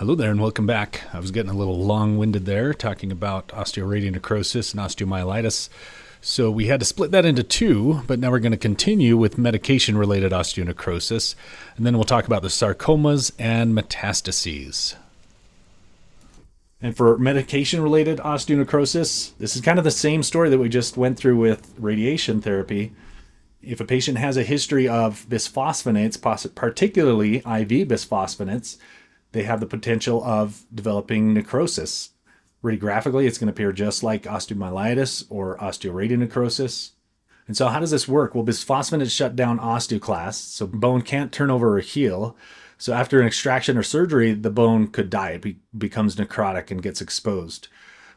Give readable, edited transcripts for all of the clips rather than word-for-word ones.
Hello there and welcome back. I was getting a little long-winded there talking about osteoradionecrosis and osteomyelitis. So we had to split that into two, but now we're going to continue with medication-related osteonecrosis, and then we'll talk about the sarcomas and metastases. And for medication-related osteonecrosis, this is kind of the same story that we just went through with radiation therapy. If a patient has a history of bisphosphonates, particularly IV bisphosphonates, they have the potential of developing necrosis. Radiographically, it's going to appear just like osteomyelitis or osteoradionecrosis. And so how does this work? Well, bisphosphonates shut down osteoclasts, so bone can't turn over or heal. So after an extraction or surgery, the bone could die. It becomes necrotic and gets exposed.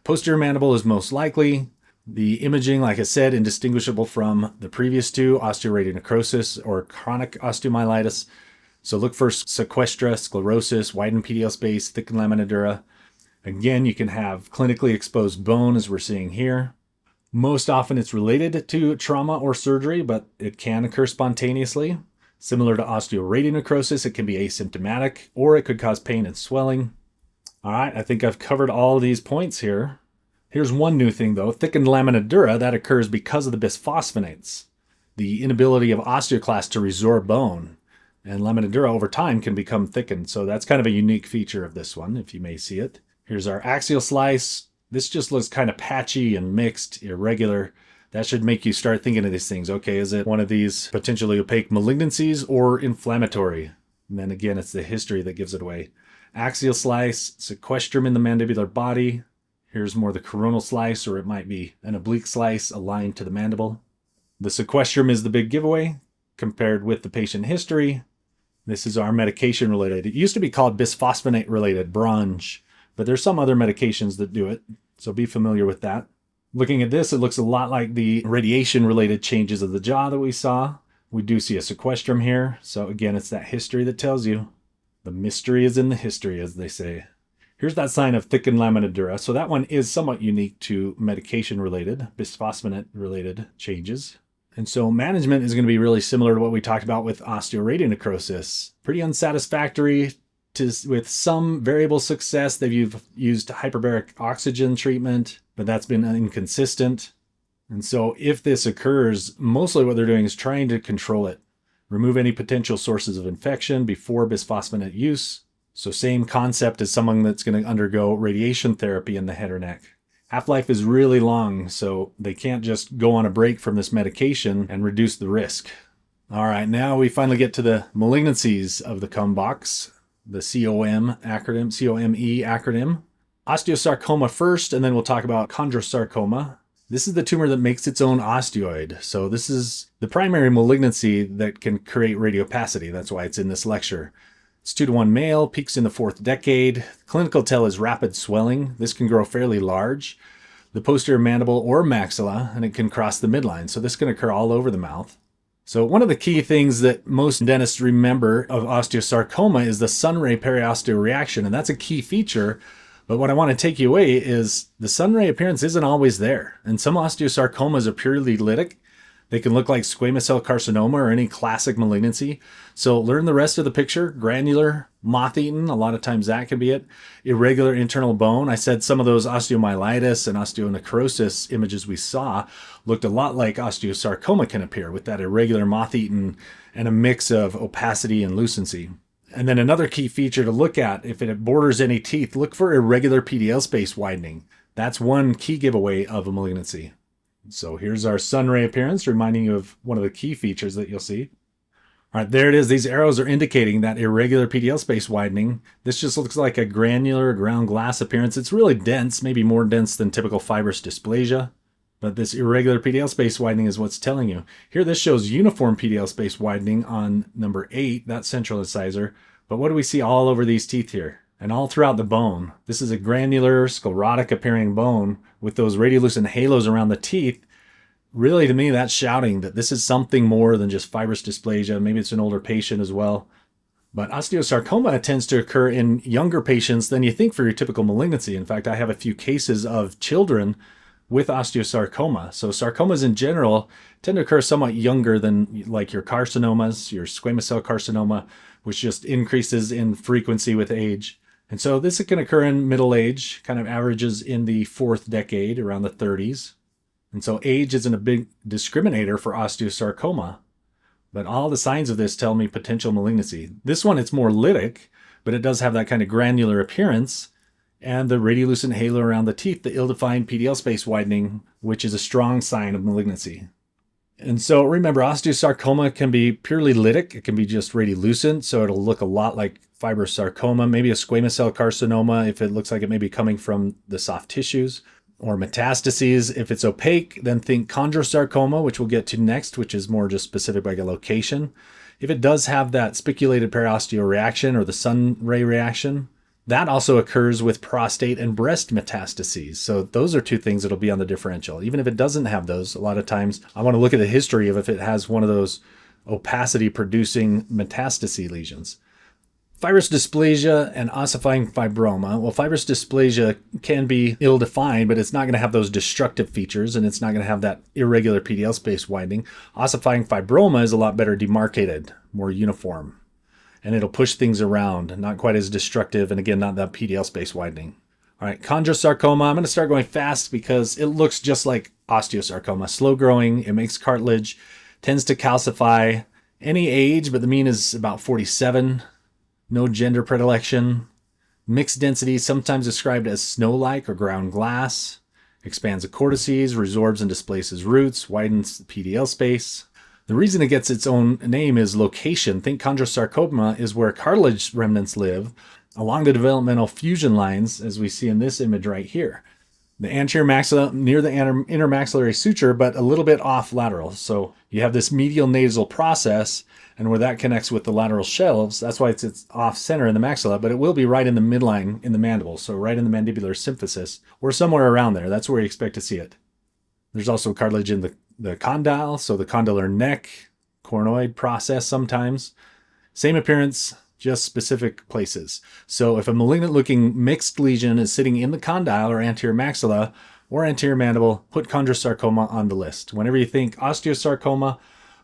Posterior mandible is most likely. The imaging, like I said, indistinguishable from the previous two, osteoradionecrosis or chronic osteomyelitis. So look for sequestra, sclerosis, widened PDL space, thickened lamina dura. Again, you can have clinically exposed bone, as we're seeing here. Most often it's related to trauma or surgery, but it can occur spontaneously. Similar to osteoradionecrosis, it can be asymptomatic, or it could cause pain and swelling. All right, I think I've covered all these points here. Here's one new thing, though. Thickened lamina dura, that occurs because of the bisphosphonates, the inability of osteoclasts to resorb bone. And lamina dura over time can become thickened. So that's kind of a unique feature of this one, if you may see it. Here's our axial slice. This just looks kind of patchy and mixed, irregular. That should make you start thinking of these things. Okay, is it one of these potentially opaque malignancies or inflammatory? And then again, it's the history that gives it away. Axial slice, sequestrum in the mandibular body. Here's more the coronal slice, or it might be an oblique slice aligned to the mandible. The sequestrum is the big giveaway compared with the patient history. This is our medication related. It used to be called bisphosphonate related, MRONJ, but there's some other medications that do it, so be familiar with that. Looking at this, it looks a lot like the radiation related changes of the jaw that we saw. We do see a sequestrum here, so again, it's that history that tells you. The mystery is in the history, as they say. Here's that sign of thickened lamina dura, so that one is somewhat unique to medication related, bisphosphonate related changes. And so management is going to be really similar to what we talked about with osteoradionecrosis. Pretty unsatisfactory with some variable success. They've used hyperbaric oxygen treatment, but that's been inconsistent. And so if this occurs, mostly what they're doing is trying to control it. Remove any potential sources of infection before bisphosphonate use. So same concept as someone that's going to undergo radiation therapy in the head or neck. Half-life is really long, so they can't just go on a break from this medication and reduce the risk. All right, now we finally get to the malignancies of the cum box, the COM acronym, COME acronym. Osteosarcoma first, and then we'll talk about chondrosarcoma. This is the tumor that makes its own osteoid. So this is the primary malignancy that can create radiopacity. That's why it's in this lecture. It's 2-to-1 male, peaks in the 4th decade. Clinical tell is rapid swelling. This can grow fairly large. The posterior mandible or maxilla, and it can cross the midline. So this can occur all over the mouth. So one of the key things that most dentists remember of osteosarcoma is the sunray periosteo reaction, and that's a key feature. But what I want to take you away is the sunray appearance isn't always there. And some osteosarcomas are purely lytic. They can look like squamous cell carcinoma or any classic malignancy. So learn the rest of the picture. Granular, moth-eaten, a lot of times that can be it. Irregular internal bone. I said some of those osteomyelitis and osteonecrosis images we saw looked a lot like osteosarcoma can appear with that irregular moth-eaten and a mix of opacity and lucency. And then another key feature to look at, if it borders any teeth, look for irregular PDL space widening. That's one key giveaway of a malignancy. So here's our sunray appearance, reminding you of one of the key features that you'll see. All right, there it is. These arrows are indicating that irregular PDL space widening. This just looks like a granular ground glass appearance. It's really dense, maybe more dense than typical fibrous dysplasia. But this irregular PDL space widening is what's telling you. Here, this shows uniform PDL space widening on number 8, that central incisor. But what do we see all over these teeth here? And all throughout the bone. This is a granular, sclerotic appearing bone with those radiolucent halos around the teeth. Really, to me, that's shouting that this is something more than just fibrous dysplasia. Maybe it's an older patient as well. But osteosarcoma tends to occur in younger patients than you think for your typical malignancy. In fact, I have a few cases of children with osteosarcoma. So sarcomas in general tend to occur somewhat younger than like your carcinomas, your squamous cell carcinoma, which just increases in frequency with age. And so this can occur in middle age, kind of averages in the fourth decade, around the 30s. And so age isn't a big discriminator for osteosarcoma, but all the signs of this tell me potential malignancy. This one, it's more lytic, but it does have that kind of granular appearance, and the radiolucent halo around the teeth, the ill-defined PDL space widening, which is a strong sign of malignancy. And so remember, osteosarcoma can be purely lytic. It can be just radiolucent, so it'll look a lot like fibrous sarcoma, maybe a squamous cell carcinoma if it looks like it may be coming from the soft tissues, or metastases. If it's opaque, then think chondrosarcoma, which we'll get to next, which is more just specific by a location. If it does have that spiculated periosteo reaction or the sunray reaction, that also occurs with prostate and breast metastases. So those are two things that'll be on the differential. Even if it doesn't have those, a lot of times I want to look at the history of if it has one of those opacity-producing metastases lesions. Fibrous dysplasia and ossifying fibroma. Well, fibrous dysplasia can be ill-defined, but it's not going to have those destructive features, and it's not going to have that irregular PDL space widening. Ossifying fibroma is a lot better demarcated, more uniform, and it'll push things around, not quite as destructive, and again, not that PDL space widening. All right, chondrosarcoma. I'm going to start going fast because it looks just like osteosarcoma. Slow growing, it makes cartilage, tends to calcify any age, but the mean is about 47. No gender predilection. Mixed density, sometimes described as snow-like or ground glass. Expands the cortices, resorbs and displaces roots, widens the PDL space. The reason it gets its own name is location. Think chondrosarcoma is where cartilage remnants live along the developmental fusion lines, as we see in this image right here. The anterior maxilla near the intermaxillary suture, but a little bit off lateral. So you have this medial nasal process, and where that connects with the lateral shelves, that's why it's off center in the maxilla, but it will be right in the midline in the mandible. So right in the mandibular symphysis, or somewhere around there. That's where you expect to see it. There's also cartilage in the condyle, so the condylar neck, coronoid process sometimes. Same appearance, just specific places. So if a malignant looking mixed lesion is sitting in the condyle or anterior maxilla or anterior mandible, put chondrosarcoma on the list. Whenever you think osteosarcoma,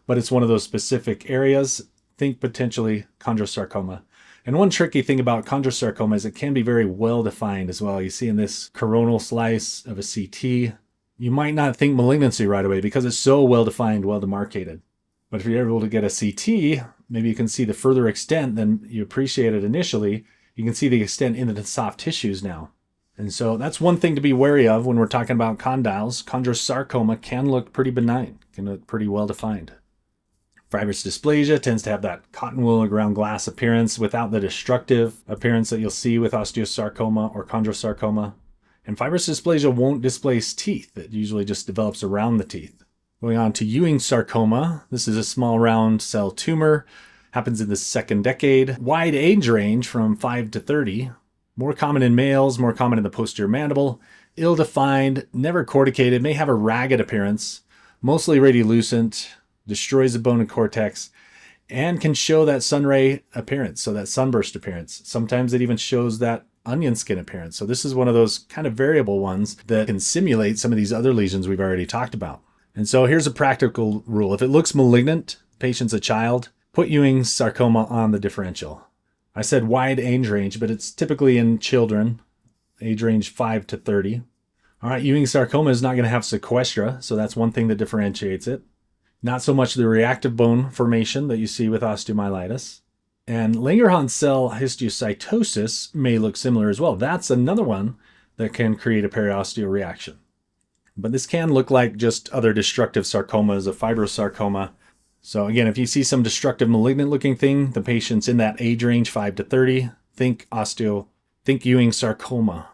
but it's one of those specific areas, think potentially chondrosarcoma. And one tricky thing about chondrosarcoma is it can be very well defined as well. You see in this coronal slice of a CT, you might not think malignancy right away because it's so well defined, well demarcated. But if you're able to get a CT, maybe you can see the further extent than you appreciated initially. You can see the extent into the soft tissues now. And so that's one thing to be wary of when we're talking about condyles. Chondrosarcoma can look pretty benign, can look pretty well defined. Fibrous dysplasia tends to have that cotton wool or ground glass appearance without the destructive appearance that you'll see with osteosarcoma or chondrosarcoma. And fibrous dysplasia won't displace teeth. It usually just develops around the teeth. Going on to Ewing sarcoma. This is a small round cell tumor. Happens in the second decade. Wide age range from 5 to 30. More common in males, more common in the posterior mandible. Ill-defined, never corticated, may have a ragged appearance. Mostly radiolucent. Destroys the bone and cortex, and can show that sunray appearance, so that sunburst appearance. Sometimes it even shows that onion skin appearance. So this is one of those kind of variable ones that can simulate some of these other lesions we've already talked about. And so here's a practical rule. If it looks malignant, patient's a child, put Ewing sarcoma on the differential. I said wide age range, but it's typically in children, age range 5 to 30. All right, Ewing sarcoma is not going to have sequestra, so that's one thing that differentiates it. Not so much the reactive bone formation that you see with osteomyelitis. And Langerhans cell histiocytosis may look similar as well. That's another one that can create a periosteo reaction. But this can look like just other destructive sarcomas, a fibrosarcoma. So again, if you see some destructive malignant looking thing, the patient's in that age range 5 to 30, think Ewing sarcoma.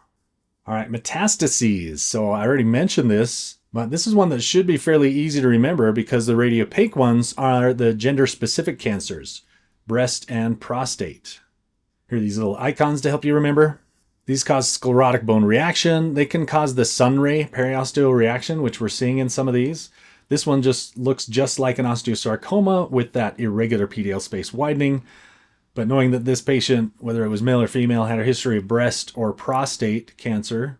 All right, metastases. So I already mentioned this. But this is one that should be fairly easy to remember because the radiopaque ones are the gender-specific cancers, breast and prostate. Here are these little icons to help you remember. These cause sclerotic bone reaction. They can cause the sunray periosteo reaction, which we're seeing in some of these. This one just looks just like an osteosarcoma with that irregular PDL space widening. But knowing that this patient, whether it was male or female, had a history of breast or prostate cancer,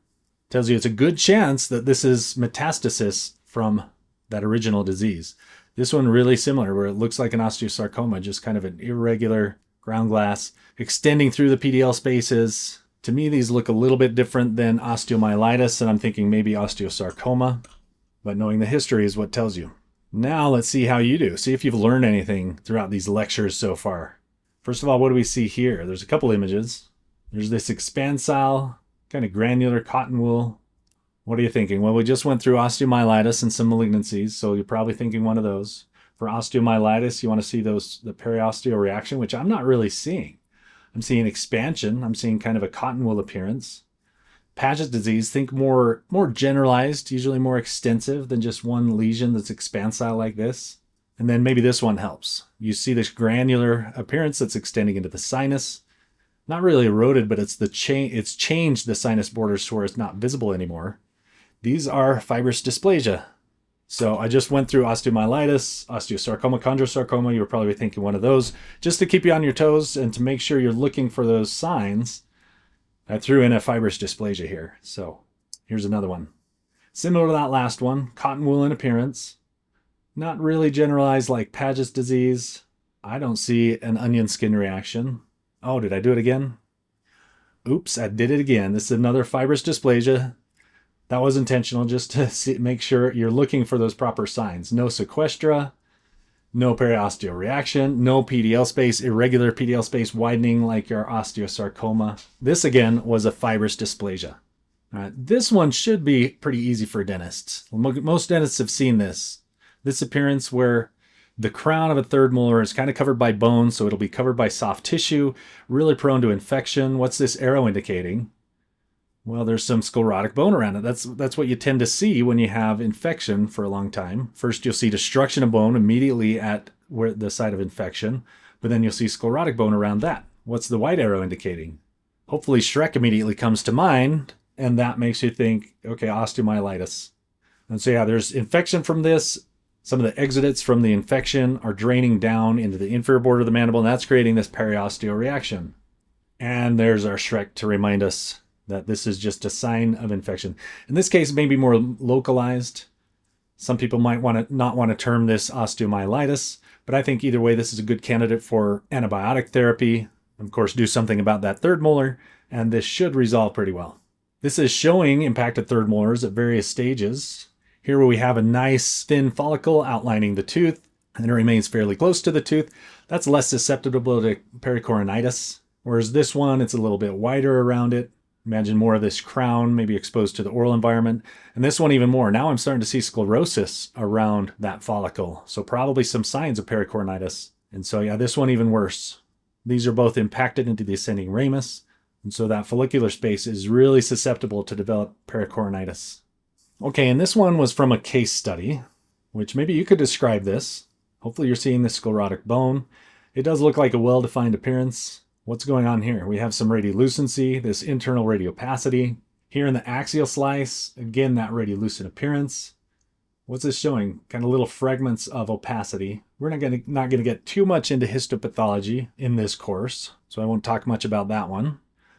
tells you it's a good chance that this is metastasis from that original disease. This one really similar, where it looks like an osteosarcoma, just kind of an irregular ground glass, extending through the PDL spaces. To me, these look a little bit different than osteomyelitis, and I'm thinking maybe osteosarcoma, but knowing the history is what tells you. Now let's see how you do. See if you've learned anything throughout these lectures so far. First of all, what do we see here? There's a couple images. There's this expansile, kind of granular cotton wool. What are you thinking? Well, we just went through osteomyelitis and some malignancies, so you're probably thinking one of those. For osteomyelitis, you want to see the periosteo reaction, which I'm not really seeing. I'm seeing expansion. I'm seeing kind of a cotton wool appearance. Paget's disease, think more generalized, usually more extensive than just one lesion that's expansile like this. And then maybe this one helps. You see this granular appearance that's extending into the sinus. Not really eroded, but it's changed the sinus borders to where it's not visible anymore. These are fibrous dysplasia. So I just went through osteomyelitis, osteosarcoma, chondrosarcoma. You were probably thinking one of those. Just to keep you on your toes and to make sure you're looking for those signs, I threw in a fibrous dysplasia here. So here's another one. Similar to that last one, cotton wool in appearance. Not really generalized like Paget's disease. I don't see an onion skin reaction. Oh, did I do it again? Oops, I did it again. This is another fibrous dysplasia. That was intentional, just to make sure you're looking for those proper signs. No sequestra, no periosteo reaction, no PDL space, irregular PDL space widening like your osteosarcoma. This again was a fibrous dysplasia. All right, this one should be pretty easy for dentists. Most dentists have seen this. This appearance where the crown of a third molar is kind of covered by bone, so it'll be covered by soft tissue, really prone to infection. What's this arrow indicating? Well, there's some sclerotic bone around it. That's what you tend to see when you have infection for a long time. First, you'll see destruction of bone immediately at where the site of infection, but then you'll see sclerotic bone around that. What's the white arrow indicating? Hopefully Shrek immediately comes to mind, and that makes you think, okay, osteomyelitis. And so yeah, there's infection from this. Some of the exudates from the infection are draining down into the inferior border of the mandible, and that's creating this periosteo reaction. And there's our Shrek to remind us that this is just a sign of infection. In this case, maybe more localized. Some people might not want to term this osteomyelitis, but I think either way, this is a good candidate for antibiotic therapy. Of course, do something about that third molar, and this should resolve pretty well. This is showing impacted third molars at various stages. Here we have a nice thin follicle outlining the tooth, and it remains fairly close to the tooth. That's less susceptible to pericoronitis, whereas this one, it's a little bit wider around it. Imagine more of this crown, maybe exposed to the oral environment. And this one even more. Now I'm starting to see sclerosis around that follicle. So probably some signs of pericoronitis. And so yeah, this one even worse. These are both impacted into the ascending ramus. And so that follicular space is really susceptible to develop pericoronitis. Okay, and this one was from a case study, which maybe you could describe this. Hopefully you're seeing this sclerotic bone. It does look like a well-defined appearance. What's going on here? We have some radiolucency, this internal radiopacity. Here in the axial slice, again, that radiolucent appearance. What's this showing? Kind of little fragments of opacity. We're not going to get too much into histopathology in this course, so I won't talk much about that one.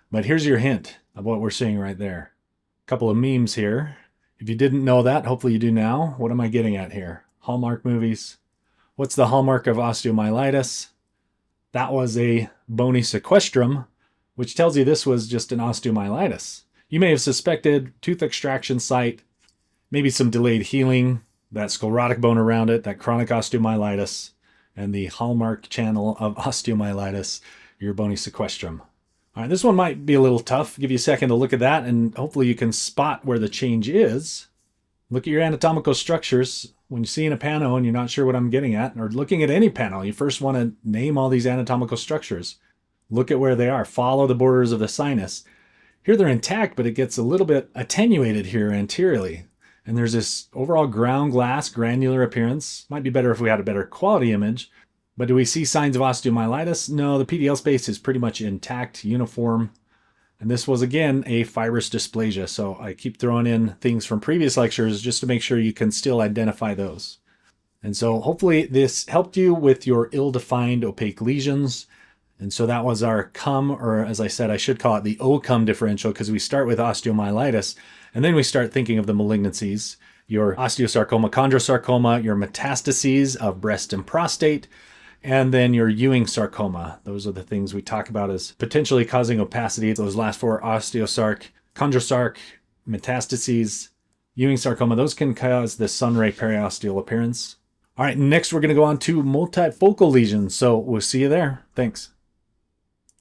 But here's your hint of what we're seeing right there. A couple of memes here. If you didn't know that, hopefully you do now. What am I getting at here? Hallmark movies. What's the hallmark of osteomyelitis? That was a bony sequestrum, which tells you this was just an osteomyelitis. You may have suspected tooth extraction site, maybe some delayed healing, that sclerotic bone around it, that chronic osteomyelitis, and the hallmark channel of osteomyelitis, your bony sequestrum. All right, this one might be a little tough. Give you a second to look at that, and hopefully you can spot where the change is. Look at your anatomical structures. When you see in a pano and you're not sure what I'm getting at, or looking at any panel, you first want to name all these anatomical structures. Look at where they are. Follow the borders of the sinus. Here they're intact, but it gets a little bit attenuated here anteriorly. And there's this overall ground glass granular appearance. Might be better if we had a better quality image. But do we see signs of osteomyelitis? No, the PDL space is pretty much intact, uniform. And this was, again, a fibrous dysplasia. So I keep throwing in things from previous lectures just to make sure you can still identify those. And so hopefully this helped you with your ill-defined opaque lesions. And so that was our CUM, or as I said, I should call it the OCUM differential, because we start with osteomyelitis, and then we start thinking of the malignancies. Your osteosarcoma, chondrosarcoma, your metastases of breast and prostate, And then your Ewing sarcoma. Those are the things we talk about as potentially causing opacity. Those last four: osteosarc, chondrosarc, metastases, Ewing sarcoma. Those can cause the sunray periosteal appearance. All right, next we're going to go on to multifocal lesions. So we'll see you there. Thanks.